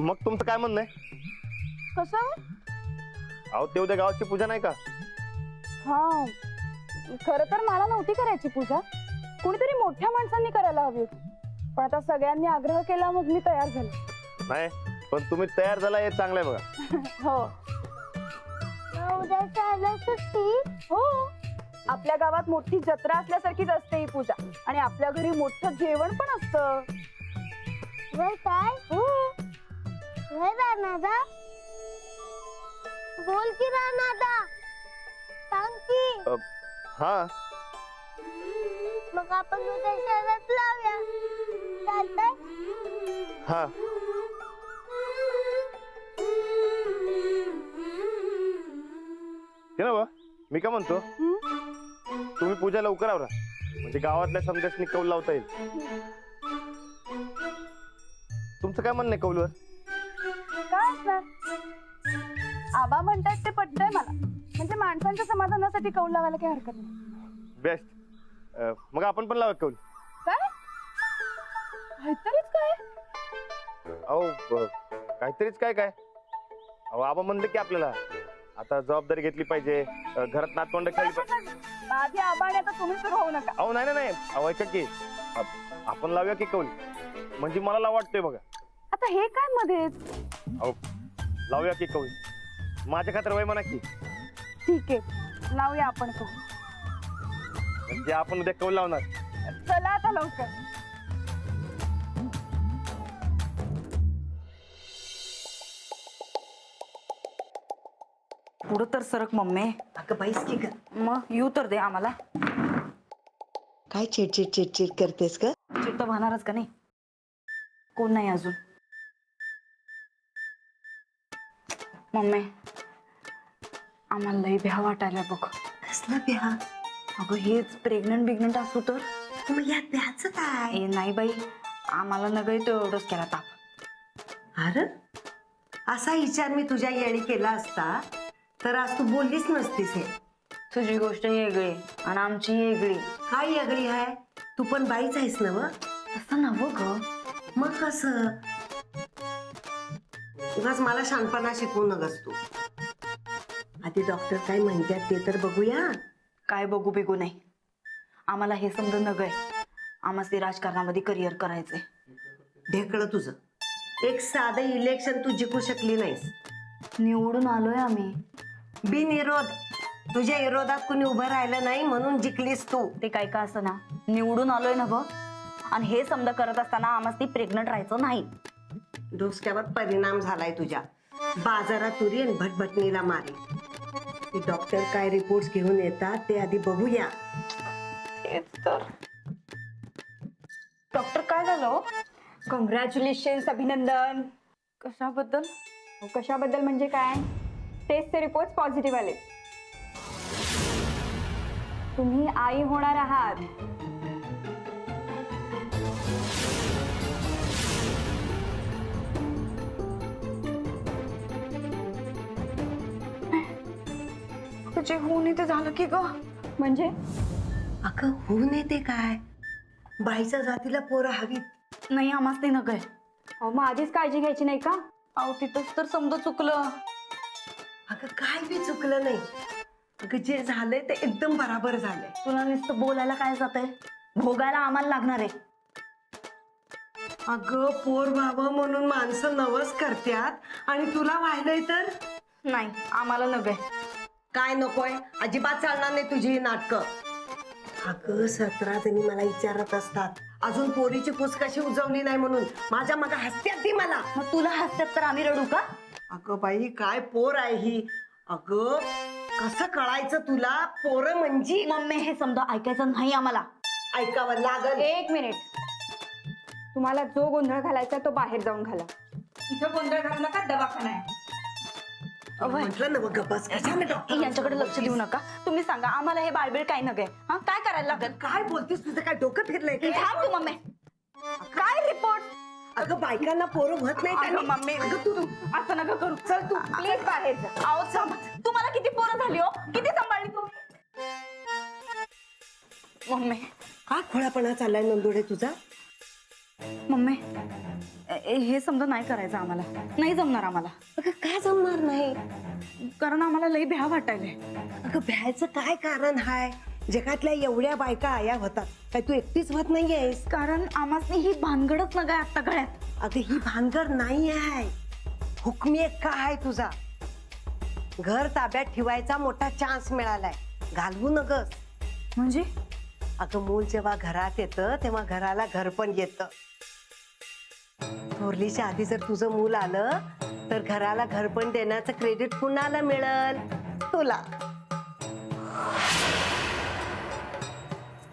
मग तुमचं काय म्हणणं आहे? कसं? अहो ते उद्या गावाची पूजा नाही का? हा, खरं तर मला नव्हती करायची पूजा, कुणीतरी मोठ्या माणसांनी करायला हवी होती. पण आता सगळ्यांनी आग्रह केला, मग मी तयार झाले. नाही, पण तुम्ही तयार झाला हे चांगलं आहे बघा. हो. उद्या सुट्टी? हो. आपल्या गावात मोठी जत्रा असल्यासारखीच असते ही पूजा, आणि आपल्या घरी मोठं जेवण पण असतं. काय हो. राणादा बोल की राणादा, सांग की. हा, मग आपण उद्या शरद लावूया, चालतंय? हा. ते ना बा, मी काय म्हणतो, तुम्ही पूजा लवकर आवरा, म्हणजे गावातल्या समजासनी कौल लावता येईल. तुमचं काय म्हणणं आहे कौलवर? काय असणार? आबा म्हणतात ते पटतंय मला, म्हणजे माणसांच्या समाधानासाठी कौल लावायला काही हरकत नाही. बेस्ट. मग आपण पण लावा कौल. काय? काहीतरीच काय? अहो काहीतरीच काय काय अहो आबा म्हणले की आपल्याला आता जबाबदारी घेतली पाहिजे, घरात नातवंड खेळली पाहिजे. आधी आबाने, आता तुम्ही सुरू होऊ नका. अहो नाही नाही, अहो ऐका की आपण लावूया की कौल, म्हणजे मला लाव वाटतंय बघा. आता हे काय मध्येच? अहो लावूया की कौल, माझ्या खातर वय म्हणा की. ठीक आहे, लावूया आपण कौल. म्हणजे आपण उद्या कौल लावणार. चला आता लवकर. पुढं तर सरक मम्मी. अगं बाईस की ग, मग येऊ तर दे आम्हाला. काय चिडचिड चिडचिड करतेस ग? चिड तर होणारच का नाही? कोण नाही अजून. मम्मी आम्हाला लई भ्या वाटायला बघ. कसला बिहा? अगं हेच प्रेग्नंट असू तर. मग यात बिहाचं काय? ए नाही बाई, आम्हाला नगय तो एवढंच केला ताप. अरे असा विचार मी तुझ्या येणी केला असता तर आज तू बोललीच नसतीस. हे तुझी गोष्ट वेगळी आणि आमची वेगळी. काय वेगळी आहे? तू पण बाईच आहेस ना? व तसं नव्ह ग. मग कसं? उगाच मला शानपणा शिकवू नकस तू. आधी डॉक्टर काय म्हणतात ते तर बघूया. काय बघू बिगू नाही, आम्हाला हे समज नगय. आम्हाला राजकारणामध्ये करिअर करायचंय. ढेकळं तुझं. एक साधं इलेक्शन तू जिंकू शकली नाहीस. निवडून आलोय आम्ही बिनविरोध. तुझ्या विरोधात कुणी उभं राहिलं नाही म्हणून जिंकलीस तू. ते काय का असं ना, निवडून आलोय ना ग. आणि हे समजा करत असताना आम्हाला ती प्रेग्नंट राहायचं नाही. डोसक्यावर परिणाम झालाय तुझ्या. बाजारात तुरी आणि भटभटणीला मारी. ते डॉक्टर काय रिपोर्ट घेऊन येतात ते आधी बघूया. तेच तर. डॉक्टर काय झालं? कॉंग्रॅच्युलेशन्स, अभिनंदन. कशाबद्दल? कशाबद्दल म्हणजे काय? टेस्टचे रिपोर्ट पॉझिटिव्ह आले. तुम्ही आई होणार आहात. जे होऊन ते झालं की ग. म्हणजे अगं होऊन येते काय? बाईच्या जातीला पोरं हवीत. नाही आम्हाच ते नगय. अहो मग आधीच काळजी घ्यायची नाही का? अहो तिथंच तर समजा चुकलं. अगं काय बी चुकलं नाही. अगं जे झालंय ते एकदम बराबर झालंय. तुला नुसतं बोलायला काय जातंय? भोगायला आम्हाला लागणार आहे. अगं पोर व्हावं म्हणून माणसं नवस करतात आणि तुला व्हायलंय तर नाही आम्हाला नगय. काय नकोय? अजिबात चालणार नाही तुझी नाटकं. अगं 17 जणी मला विचारत असतात अजून पोरीची पूस कशी उजवली नाही म्हणून. माझ्या मग हसत्यात ती मला. मग तुला हसतात तर आम्ही रडू का? अगं बाई काय पोर आहे ही. अगं कसं कळायचं तुला? पोरं म्हणजे मम्मी हे समजा ऐकायचं नाही आम्हाला. ऐकावं लागल. एक मिनिट, तुम्हाला जो गोंधळ घालायचा तो बाहेर जाऊन घाला. इथं गोंधळ घालू नका, दवाखाना आहे. म्हटलं ना मग गप्पास कशाला डॉक्टर यांच्याकडे लक्ष देऊ नका. तुम्ही सांगा आम्हाला हे बाळबीळ काय नगय. हा काय करायला लागेल? काय बोलतेस? तुझं काय डोकं फिरलंय का? थांब तू मम्मी. काय रिपोर्ट? अगं बायकांना पोरं होत नाही अगं मम्मी, अगं तू असं नका करू. चल तू प्लीज बाहेर जा. आहो थांब. तुम्हाला किती पोरं झाली हो? किती सांभाळली तुम्ही? मम्मी काय खोळापणा चाललाय नंदोडे तुझा? मम्मी हे समजा नाही करायचं आम्हाला, नाही जमणार आम्हाला. अगं का जमणार नाही? कारण आम्हाला लई भ्या वाटायलंय. अगं भ्यायचं काय कारण हाय? जगातल्या एवढ्या बायका आया होतात, काय तू एकटीच होत नाहीयेस? कारण आम्हाला ही भानगडच ना काय आता गळ्यात. अगं ही भानगड नाही आहे, हुकमी एक का आहे तुझा. घर ताब्यात ठेवायचा मोठा चान्स मिळालाय, घालवू नगस. म्हणजे अगं मूल जेव्हा घरात येतं तेव्हा घराला घर पण येतं. थोरलीच्या आधी जर तुझं मूल आलं तर घराला घर पण देण्याचं क्रेडिट कुणाला मिळेल? तुला.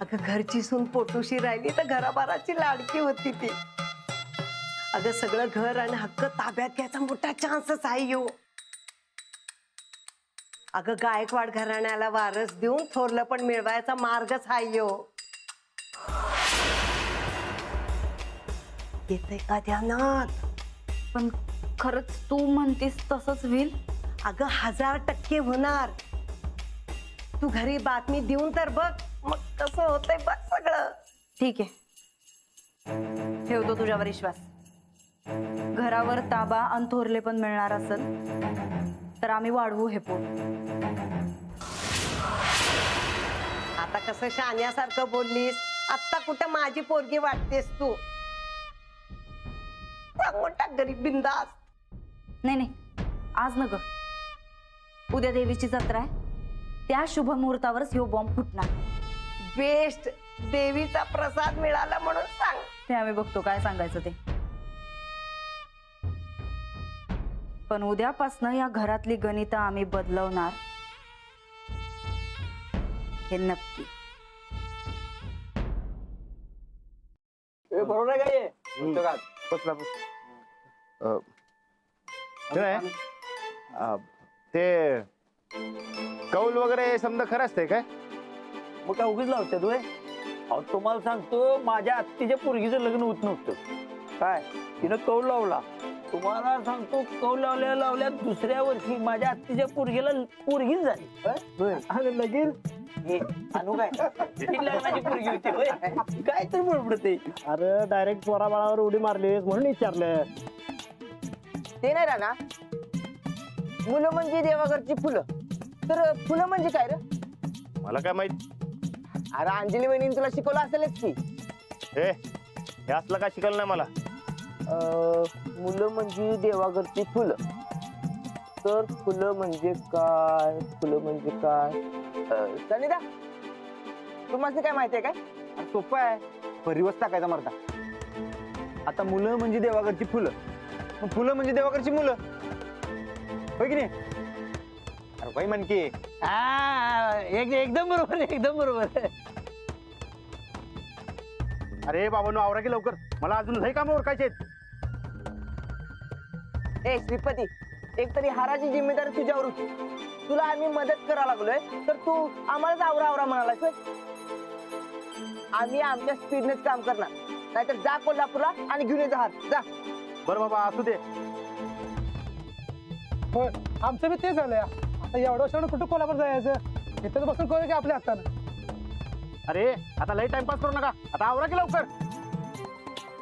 अगं घरची सून पोटूशी राहिली तर घराबाराची लाडकी होती ती. अगं सगळं घर आणि हक्क ताब्यात घ्यायचा मोठा चान्सच आहे यो. अगं गायकवाड घराण्याला वारस देऊन थोरलं पण मिळवायचा मार्गच आहे यो. येतंय का ध्यानात? पण खरंच तू म्हणतीस तसंच होईल? अगं 1000% होणार. तू घरी बातमी देऊन तर बघ, मग कसं होतंय बघ सगळं. ठीक आहे, ठेवतो तुझ्यावर विश्वास. घरावर ताबा अन थोरले पण मिळणार असेल तर आम्ही वाढवू हे पोट. आता कसं शाण्यासारखं बोललीस? आत्ता कुठं माझी पोरगी वाटतेस तू? मोठा गरीब बिंदास. नाही नाही, आज नग, उद्या देवीची जत्रा आहे, त्या शुभ मुहूर्तावरच ह्यो बॉम्ब फुटणार. बेस्ट, देवीचा प्रसाद मिळाला म्हणून सांग. ते आम्ही बघतो काय सांगायचं ते. पण उद्यापासनं या घरातली गणितं आम्ही बदलवणार हे नक्की. बरोबर आहे काय पुस्तकात? बसला ते कौल वगैरे समजा खरं असतंय काय? मग काय उगीच लावतात होय? अहो तुम्हाला सांगतो, माझ्या आत्तीच्या पोरगीचं लग्न होत नव्हतं काय, तिनं कौल लावला. तुम्हाला सांगतो, कौल लावल्या लावल्या दुसऱ्या वर्षी माझ्या आत्तीच्या पोरगीला पोरगीच झाली. अगं लगेच आणू काय ही लग्नाची पोरगी होती होय? काय तर बडबडते. अरे डायरेक्ट पोरा बाळावर उडी मारलीस म्हणून विचारलं. ते नाही राहना, मुलं म्हणजे देवाघरची फुलं, तर फुलं म्हणजे काय रे? मला काय माहित. अरे अंजली वहिनी तुला शिकवलं असेलच की. हे असलं काय शिकलं नाही मला. मुलं म्हणजे देवाघरची फुलं, तर फुलं म्हणजे काय? फुलं म्हणजे काय? सनिदा, तुम्हाला काय माहितीये काय? सोपं आहे, परिवस टाकायचा मरता. आता मुलं म्हणजे देवाघरची फुलं, मग फुलं म्हणजे देवाघरची मुलं, होय की नाही? अरे भाई म्हणकी एकदम बरोबर, एकदम बरोबर. अरे बाबांनो, आवरा की लवकर, मला अजून लई कामं ओळखायचे आहेत. ए श्रीपती, एक तरी हाराची जिम्मेदारी तुझ्यावर होती. तुला आम्ही मदत करायला लागलोय तर तू आम्हालाच आवरा आवरा म्हणालास होय? आम्ही आमच्या स्पीडनेच काम करणार, नाहीतर जा कोल्हापूरला आणि घेऊन ये जहाज. जा. बरं बाबा, असू दे. होय, आमचं बी ते झालंय. आता एवढं वर्षानं कुठं कोल्हापूर जायचं? इथं बसून करू की आपल्या हातानं. अरे आता लई टाइमपास करू नका, आता आवरा की लवकर.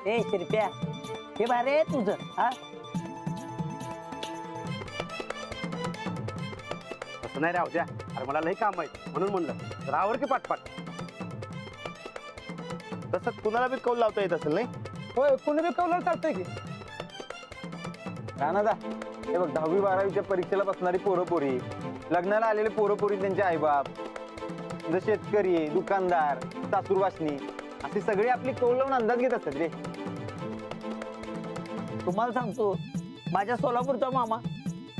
ए शिरप्या, हे भारी आहे तुझं. हा, तसं नाही राहू द्या. अरे मला लई काम आहे म्हणून म्हणलं, तर आवर की पाटपाट. तसं कुणाला बी कौल लावता येत असेल नाही? होय, कोणी बी कवलं चालतंय की. राणादा, हे बघ 10वी 12वीच्या परीक्षेला बसणारी पोरं पोरी, लग्नाला आलेले पोरं पोरी, त्यांचे आईबाप, जर शेतकरी, दुकानदार, सासूर वासनी, असे सगळे आपली कौल लावून अंदाज घेत असतात रे. तुम्हाला सांगतो, माझ्या सोलापूरचा मामा,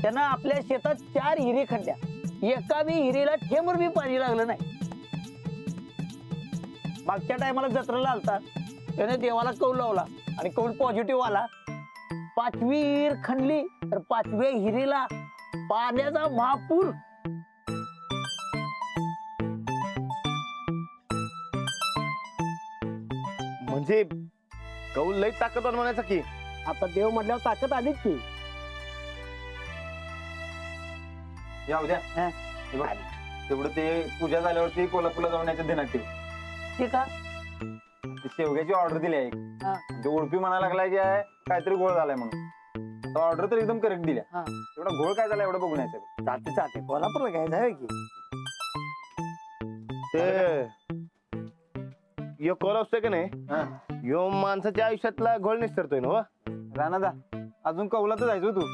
त्यानं आपल्या शेतात 4 हिरे खणल्या, एका बी हिरेला ठेमर बी पाणी लागलं नाही. मागच्या टायमाला जत्रेला आलता, त्याने देवाला कौल लावला आणि कौल पॉझिटिव्ह आला. 5वी हिर खणली तर 5व्या हिरेला पाण्याचा महापूर. म्हणजे कौल लई ताकदवान म्हणायचं की. आता देव म्हटल्यावर ताकद आलीच की. या उद्या हे बघ, तेवढं ते पूजा झाल्यावरती कोल्हापूरला जाऊन याच्या देण्यात ठेव. ठीक का? ती शेवग्याची ऑर्डर दिली आहे हा. ते उडपी म्हणायला लागलाय की आहे काहीतरी घोळ झालाय म्हणून ऑर्डर तर एकदम करेक्ट दिल्या हा. एवढा घोळ काय झाला एवढं बघून यायचं चालते चालते कोल्हापूरला घ्यायचं आहे की ते यो कॉल असतोय का नाही हा. यो माणसाच्या आयुष्यातला घोळ निस्तरतोय ना हो? राणादा अजून कौला तर जायचो तू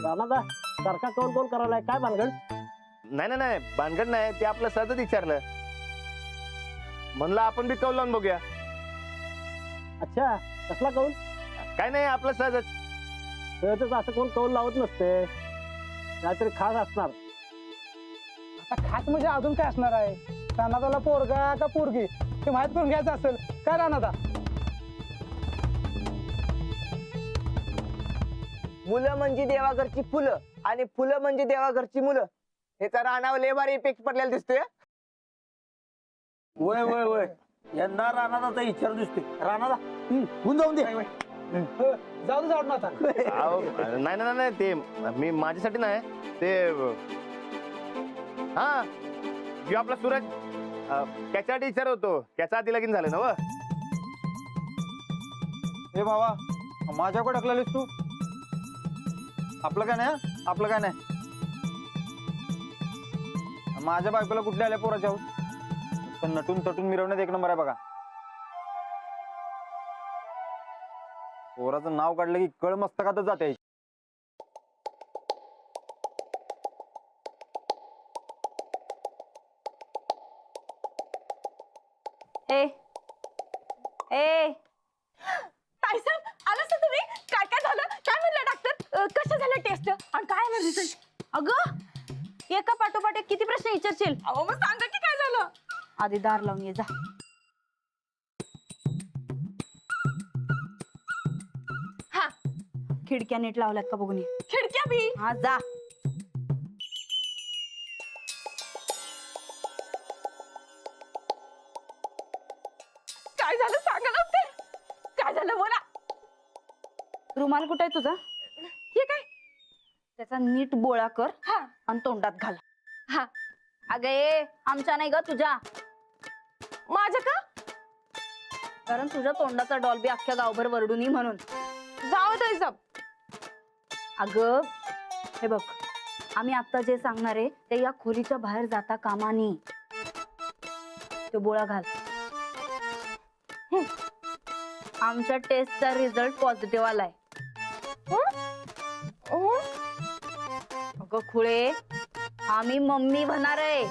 राणादा सारखा कौल कौल करायला काय भानगड? नाही नाही नाही भानगड नाही ते आपलं सहजच विचारलं म्हणलं आपण बी कौल लावून बघूया. अच्छा कसला कौल? काय नाही आपलं सहजच. सहजच असं कोण कौल लावत नसते, काहीतरी खास असणार. आता खास म्हणजे अजून काय असणार आहे? रानादाला पोरगा का पोरगी ते माहित करून घ्यायचं असेल काय रानादा? मुलं म्हणजे देवाघरची फुलं आणि फुलं म्हणजे देवाघरची मुलं. हे तर रानावर लेबार इफेक्ट पडलेला दिसतोय. वय वय वय यंदा राणादाचा विचार दिसतोय. राणादा होऊन जाऊन दे. जाऊ दे जाऊ ना आता. अहो, नाही नाही नाही ते मी माझ्यासाठी नाही ते हा यो आपला सूरज त्याच्यासाठी विचार होतो त्याचा आधी लगीन झालं ना व? हे बाबा माझ्याकडे ढकलालीस तू आपलं काय नाही हं? आपलं काय नाही माझ्या बायकोला कुठल्या आल्या पोराच्या पण नटून तटून मिरवण्यात एक नंबर आहे बघा. पोराचं नाव काढलं की कळ मस्तकातच जाते. ए ए ताईसाहेब आलास तुम्ही? काय काय झालं? काय म्हणलं डॉक्टर? कसं झालं टेस्ट आणि काय आलं रिझल्ट? अगं एका पाठोपाठ एक किती प्रश्न विचारशील? अहो मग सांगा की काय झालं? आधी दार लावून ये जा. हा खिडक्या नीट लावल्यात का बघून ये. खिडक्या बी? हा जा. काय झालं सांगा लवकर. काय झालं बोला. रुमाल कुठे आहे तुझा? हे काय? त्याचा नीट बोळा कर हा आणि तोंडात घाल. हा अगं ए आमच्या नाही ग तुझ्या. माझं का? कारण तुझ्या तोंडाचा डॉल्बी अख्ख्या गावभर वरडून ये म्हणून. जाऊ ताईसाहेब. अगं हे बघ आम्ही आता जे सांगणार आहे ते या खोलीच्या बाहेर जाता कामा नये. तो बोळा घाल. आमच्या टेस्टचा रिझल्ट पॉझिटिव्ह आलाय. अगं खुळे आम्ही मम्मी होणार आहे.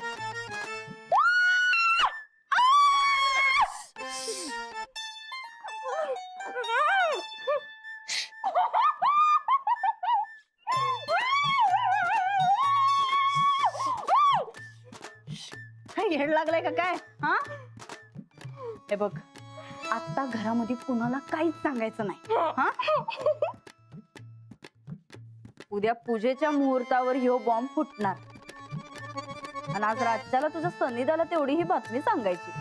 येड लागलाय का काय? हा हे बघ आता घरामध्ये कुणाला काहीच सांगायचं नाही. हा उद्या पूजेच्या मुहूर्तावर ह्यो बॉम्ब फुटणार आणि आज राज्याला तुझ्या सन्निधाला तेवढी ही बातमी सांगायची.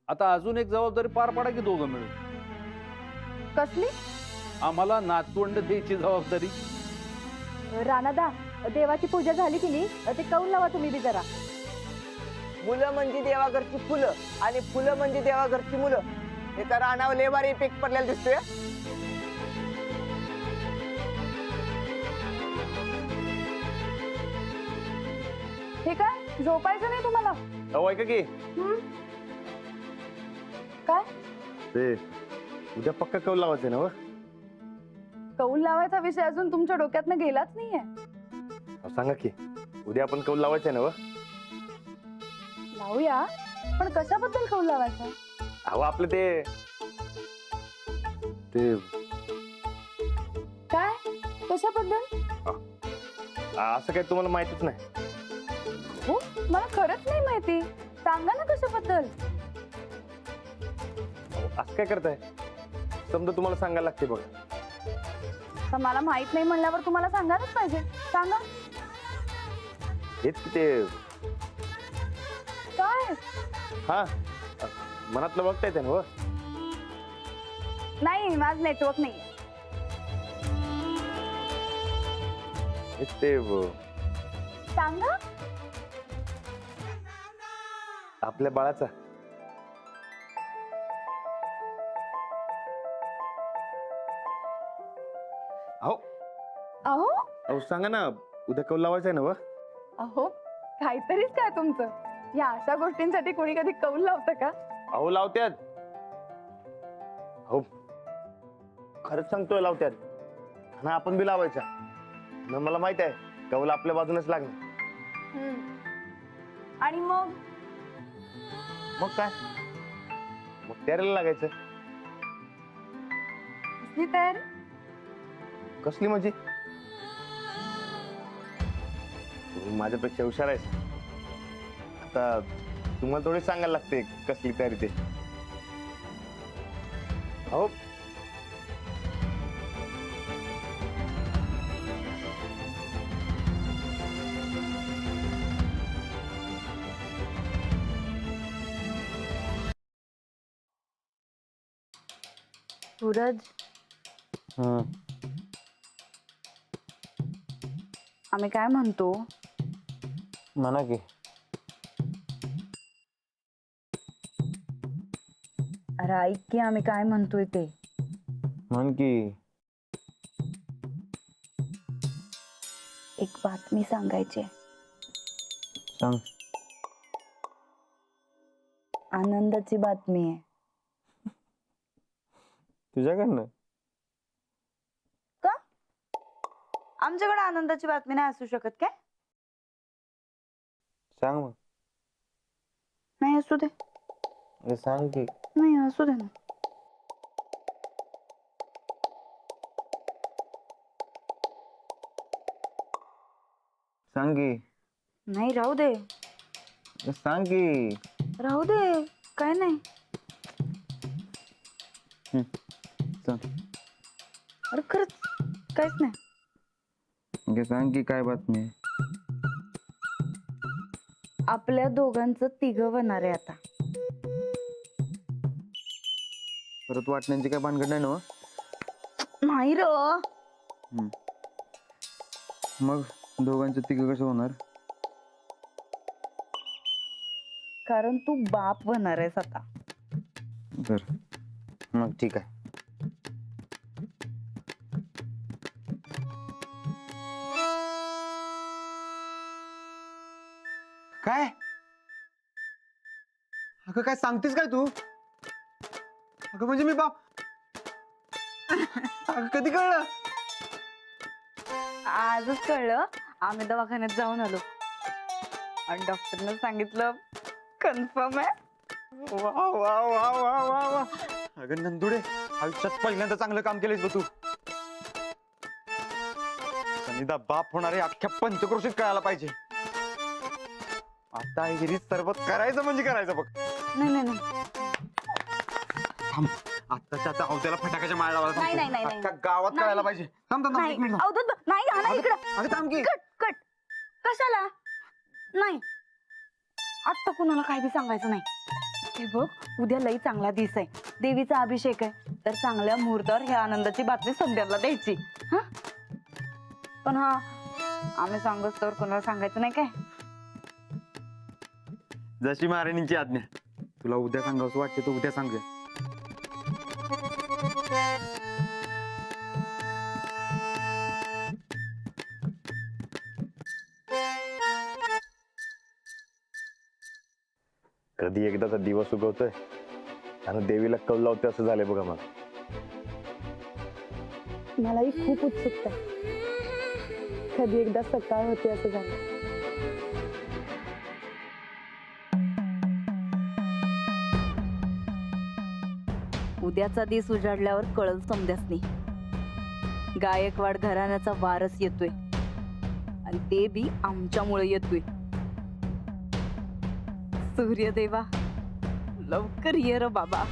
आता अजून एक जबाबदारी पार पाडा की दोघं मिळून. कसली? आम्हाला नातवंड द्यायची जबाबदारी. राणादा देवाची पूजा झाली की नाही? ते कौल लावा तुम्ही बी जरा. मुलं म्हणजे देवाघरची फुलं आणि फुलं म्हणजे देवाघरची मुलं. हे तर रानावर लेबार इफेक्ट पडलेला दिसतोय. हे काय झोपायचं नाही तुम्हाला? अहो ऐका की काय ते उद्या पक्का कौल लावायचं ना व? कौल लावायचा विषय अजून तुमच्या डोक्यातनं गेलाच नाहीये. अहो, सांगा की उद्या आपण कौल लावायचं ना व? लावूया पण कशाबद्दल कौल लावायचा? अहो आपलं ते ते काय कशाबद्दल? असं काही तुम्हाला माहितीच नाही. हो मला खरंच नाही माहिती. सांगा ना कशाबद्दल. अहो, असं काय करताय? समजा तुम्हाला सांगायला लागते बघ. तर मला माहित नाही म्हणल्यावर तुम्हाला सांगायलाच पाहिजे. सांगा हेच की ते काय. हा मनातलं बघता येते ना व? नाही माझं नेटवर्क नाही. ते सांगा. आपल्या बाळाचा. अहो अहो अहो सांगा ना, उद्या कौल लावायचं आहे ना व? अहो काहीतरीच काय तुमचं. या अशा गोष्टींसाठी कोणी कधी कौल लावतं का? अहो लावत्यात. हो खरंच सांगतोय लावत्यात. आणि आपण बी लावायचा ना. मला माहित आहे कौल आपल्या बाजूनच लागणार. आणि मग मग काय, मग तयारीला लागायचं. कसली तयारी? कसली म्हणजे? तुम्ही माझ्यापेक्षा हुशार आहेस. आता तुम्हाला थोडी सांगायला लागते कसली तयारी ते. हो सूरज, आम्ही काय म्हणतो? म्हणा की. अरे ऐक की आम्ही काय म्हणतोय ते. म्हण की. एक बातमी सांगायची आहे. सांग. आनंदाची बातमी आहे. तुझ्याकडनं? का? आमच्याकडे आनंदाची बातमी नाही असू शकत काय? सांग मग. नाही असू दे. अरे सांग की. नाही असू दे ना. सांग की. नाही राहू दे. अरे सांग की. राहू दे काय नाही. सांग. अरे खरंच काहीच नाही. म्हणजे सांग की काय बातमी आहे. आपल्या दोघांचं तिघं होणार आहे आता. परत वाटण्यांची काय भानगड नाही ना? नाही र. मग दोघांचं तिघं कसं होणार? कारण तू बाप होणार आहेस आता. बर मग ठीक आहे. काय अगं काय सांगतेस काय तू? अगं म्हणजे मी बाप? अगं कधी कळलं? आजच कळलं. आम्ही दवाखान्यात जाऊन आलो आणि डॉक्टरनं सांगितलं कन्फर्म आहे. वा वा वा वा वा वा. अगं नंदुडे, आयुष्यात पहिल्यांदा चांगलं काम केलंयस बघ तू. सनीदा बाप होणार आहे अख्ख्या पंचक्रोशीत कळायला पाहिजे. आता हिरीत सरबत करायचं म्हणजे करायचं बघ. नाही नाही नाही आत्ताच्या आता अवत्याला फटाक्याच्या माळ लावायला नाही, सांगतो. नाही, नाही, अख्ख्या गावात नाही. कळायला पाहिजे. थांब थांब थांब, एक मिनिट थांब. अवधूत नाही हा नाही इकडं. अगं थांब की. कट कट कशाला? नाही आत्ता कुणाला काय बी सांगायचं नाही. हे बघ उद्या लई चांगला दिवस आहे. देवीचा अभिषेक आहे. तर चांगल्या मुहूर्तावर ह्या आनंदाची बातमी समद्याला द्यायची. हा पण हा आम्ही सांगत तर कोणाला सांगायचं नाही काय? जशी महाराणींची आज्ञा. तुला उद्या सांगावं वाटते तू उद्या सांग. कधी एकदाचा दिवस उगवतोय आणि देवीला कौल लावते असं झालंय बघा मला. मलाही खूप उत्सुकता आहे. कधी एकदा सकाळ होते असं झालं. उद्याचा दिस उजाडल्यावर कळल समद्यासनी. गायकवाड घराण्याचा वारस येतोय आणि ते बी आमच्यामुळे येतोय. सूर्यदेवा लवकर ये र बाबा.